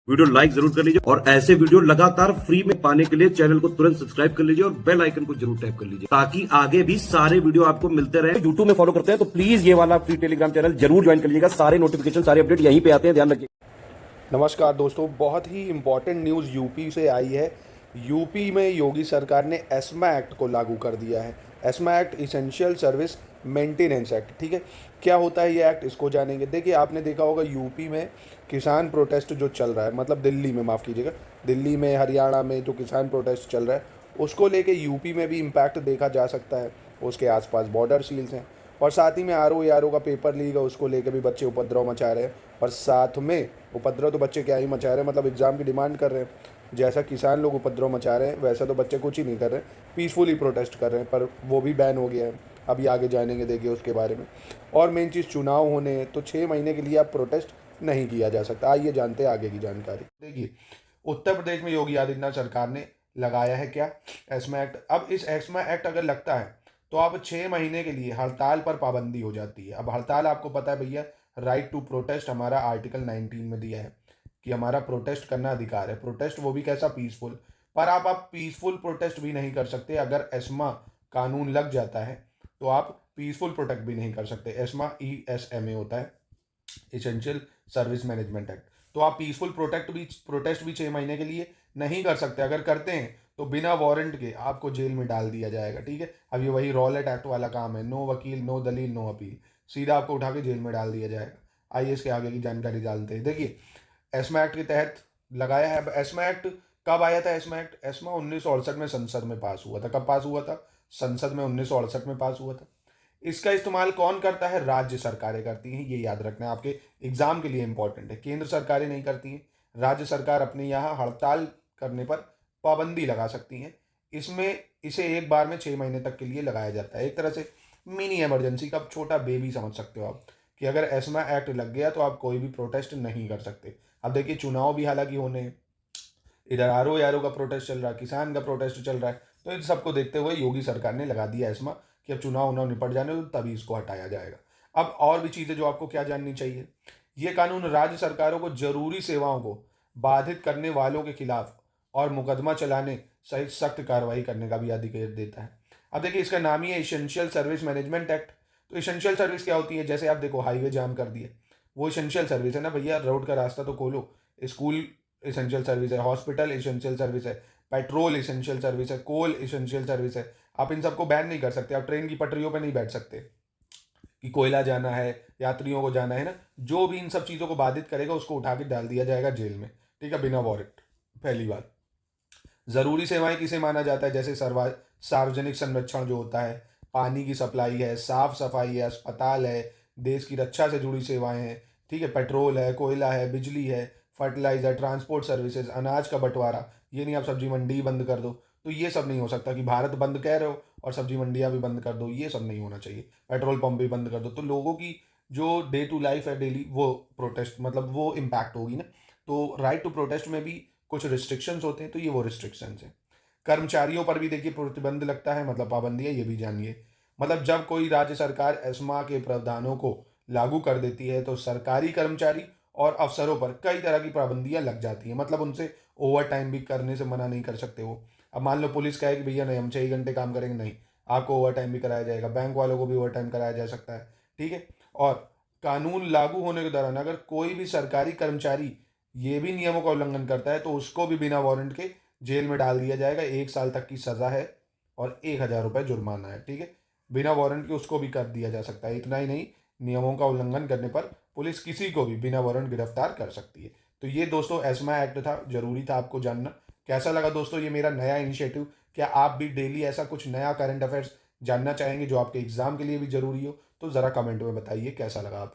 Video like जरूर कर लीजिए और ऐसे वीडियो लगातार फ्री में पाने के लिए चैनल को तुरंत सब्सक्राइब कर लीजिए और बेल आइकन को जरूर टैप कर लीजिए ताकि आगे भी सारे वीडियो आपको मिलते रहे। यूट्यूब में फॉलो करते हैं तो प्लीज ये वाला फ्री टेलीग्राम चैनल जरूर ज्वाइन कर लीजिएगा। सारे नोटिफिकेशन सारे अपडेट यहीं पे आते हैं, ध्यान रखिए। नमस्कार दोस्तों, बहुत ही इम्पॉर्टेंट न्यूज़ यूपी से आई है। यूपी में योगी सरकार ने एस्मा एक्ट को लागू कर दिया है। ESMA act essential service maintenance act, ठीक है। क्या होता है ये एक्ट, इसको जानेंगे। देखिए, आपने देखा होगा यूपी में किसान प्रोटेस्ट जो चल रहा है, मतलब दिल्ली में, माफ़ कीजिएगा, दिल्ली में, हरियाणा में जो किसान प्रोटेस्ट चल रहा है उसको लेके यूपी में भी इम्पैक्ट देखा जा सकता है। उसके आसपास बॉर्डर सील्स हैं और साथ ही में आर ओ का पेपर लीक है, उसको लेके भी बच्चे उपद्रव मचा रहे हैं। और साथ में उपद्रव तो बच्चे क्या ही मचा रहे हैं, मतलब एग्ज़ाम की डिमांड कर रहे हैं। जैसा किसान लोग उपद्रव मचा रहे हैं वैसा तो बच्चे कुछ ही नहीं कर रहे हैं, पीसफुली प्रोटेस्ट कर रहे हैं, पर वो भी बैन हो गया है। अभी आगे जानेंगे, देखिए उसके बारे में। और मेन चीज़, चुनाव होने हैं तो 6 महीने के लिए आप प्रोटेस्ट नहीं किया जा सकता। आइए जानते हैं आगे की जानकारी। देखिए, उत्तर प्रदेश में योगी आदित्यनाथ सरकार ने लगाया है क्या, एस्मा एक्ट। अब इस एस्मा एक्ट अगर लगता है तो अब 6 महीने के लिए हड़ताल पर पाबंदी हो जाती है। अब हड़ताल, आपको पता है भैया, राइट टू प्रोटेस्ट हमारा आर्टिकल 19 में दिया है कि हमारा प्रोटेस्ट करना अधिकार है। प्रोटेस्ट वो भी कैसा, पीसफुल। पर आप पीसफुल प्रोटेस्ट भी नहीं कर सकते। अगर एस्मा कानून लग जाता है तो आप पीसफुल प्रोटेस्ट भी नहीं कर सकते। एस्मा ESMA होता है, इसेंशियल सर्विस मैनेजमेंट एक्ट। तो आप पीसफुल प्रोटेस्ट भी 6 महीने के लिए नहीं कर सकते। अगर करते हैं तो बिना वारंट के आपको जेल में डाल दिया जाएगा, ठीक है। अब ये वही रॉलेट एक्ट वाला काम है, नो वकील, नो दलील, नो अपील, सीधा आपको उठा के जेल में डाल दिया जाएगा। आइए इसके आगे की जानकारी जानते हैं। देखिए, एस्मा एक्ट के तहत लगाया है। अब एस्मा एक्ट कब आया था? एस्मा एक्ट, एस्मा 1968 में संसद में पास हुआ था। कब पास हुआ था? संसद में 1968 में पास हुआ था। इसका इस्तेमाल कौन करता है? राज्य सरकारें करती हैं। ये याद रखना है, आपके एग्जाम के लिए इंपॉर्टेंट है। केंद्र सरकारें नहीं करती हैं। राज्य सरकार अपने यहाँ हड़ताल करने पर पाबंदी लगा सकती हैं। इसमें इसे एक बार में 6 महीने तक के लिए लगाया जाता है। एक तरह से मिनी इमरजेंसी का छोटा बेबी समझ सकते हो आप, कि अगर एस्मा एक्ट लग गया तो आप कोई भी प्रोटेस्ट नहीं कर सकते। अब देखिए, चुनाव भी हालांकि होने हैं, इधर आर ओ का प्रोटेस्ट चल रहा है, किसान का प्रोटेस्ट चल रहा है, तो इन सबको देखते हुए योगी सरकार ने लगा दिया एस्मा कि अब चुनाव निपट जाने तो तभी इसको हटाया जाएगा। अब और भी चीज़ें जो आपको क्या जाननी चाहिए, ये कानून राज्य सरकारों को जरूरी सेवाओं को बाधित करने वालों के खिलाफ और मुकदमा चलाने सहित सख्त कार्रवाई करने का भी अधिकार देता है। अब देखिए, इसका नाम ही है इसेंशियल सर्विस मैनेजमेंट एक्ट। तो इसेंशियल सर्विस क्या होती है? जैसे आप देखो, हाईवे जाम कर दिए, वो इसेंशियल सर्विस है ना भैया। रोड का रास्ता तो खोलो। स्कूल इसेंशियल सर्विस है, हॉस्पिटल इसेंशियल सर्विस है, पेट्रोल इसेंशियल सर्विस है, कोल इसेंशियल सर्विस है। आप इन सबको बैन नहीं कर सकते। आप ट्रेन की पटरियों पर नहीं बैठ सकते कि कोयला जाना है, यात्रियों को जाना है ना। जो भी इन सब चीज़ों को बाधित करेगा उसको उठा के डाल दिया जाएगा जेल में, ठीक है, बिना वारंट। पहली बात, ज़रूरी सेवाएं किसे माना जाता है? जैसे सार्वजनिक संरक्षण जो होता है, पानी की सप्लाई है, साफ सफाई है, अस्पताल है, देश की रक्षा से जुड़ी सेवाएं हैं, ठीक है, पेट्रोल है, कोयला है, बिजली है, फर्टिलाइजर, ट्रांसपोर्ट सर्विसेज, अनाज का बंटवारा। ये नहीं आप सब्जी मंडी बंद कर दो, तो ये सब नहीं हो सकता कि भारत बंद कह रहे हो और सब्जी मंडियाँ भी बंद कर दो, ये सब नहीं होना चाहिए। पेट्रोल पंप भी बंद कर दो, तो लोगों की जो डे टू लाइफ है डेली, वो प्रोटेस्ट, मतलब वो इम्पैक्ट होगी ना। तो राइट टू प्रोटेस्ट में भी कुछ रिस्ट्रिक्शंस होते हैं, तो ये वो रिस्ट्रिक्शंस हैं। कर्मचारियों पर भी देखिए प्रतिबंध लगता है, मतलब पाबंदी है, ये भी जानिए। मतलब जब कोई राज्य सरकार एस्मा के प्रावधानों को लागू कर देती है तो सरकारी कर्मचारी और अफसरों पर कई तरह की पाबंदियां लग जाती हैं। मतलब उनसे ओवर टाइम भी करने से मना नहीं कर सकते वो। अब मान लो पुलिस कहे कि भैया नहीं, हम 6 घंटे काम करेंगे, नहीं, आपको ओवर टाइम भी कराया जाएगा। बैंक वालों को भी ओवर टाइम कराया जा सकता है, ठीक है। और कानून लागू होने के दौरान अगर कोई भी सरकारी कर्मचारी ये भी नियमों का उल्लंघन करता है तो उसको भी बिना वारंट के जेल में डाल दिया जाएगा। 1 साल तक की सज़ा है और 1,000 रुपये जुर्माना है, ठीक है। बिना वारंट के उसको भी कर दिया जा सकता है। इतना ही नहीं, नियमों का उल्लंघन करने पर पुलिस किसी को भी बिना वारंट गिरफ्तार कर सकती है। तो ये दोस्तों एस्मा एक्ट था, जरूरी था आपको जानना। कैसा लगा दोस्तों ये मेरा नया इनिशिएटिव? क्या आप भी डेली ऐसा कुछ नया करंट अफेयर्स जानना चाहेंगे जो आपके एग्जाम के लिए भी जरूरी हो? तो ज़रा कमेंट में बताइए कैसा लगा आपको।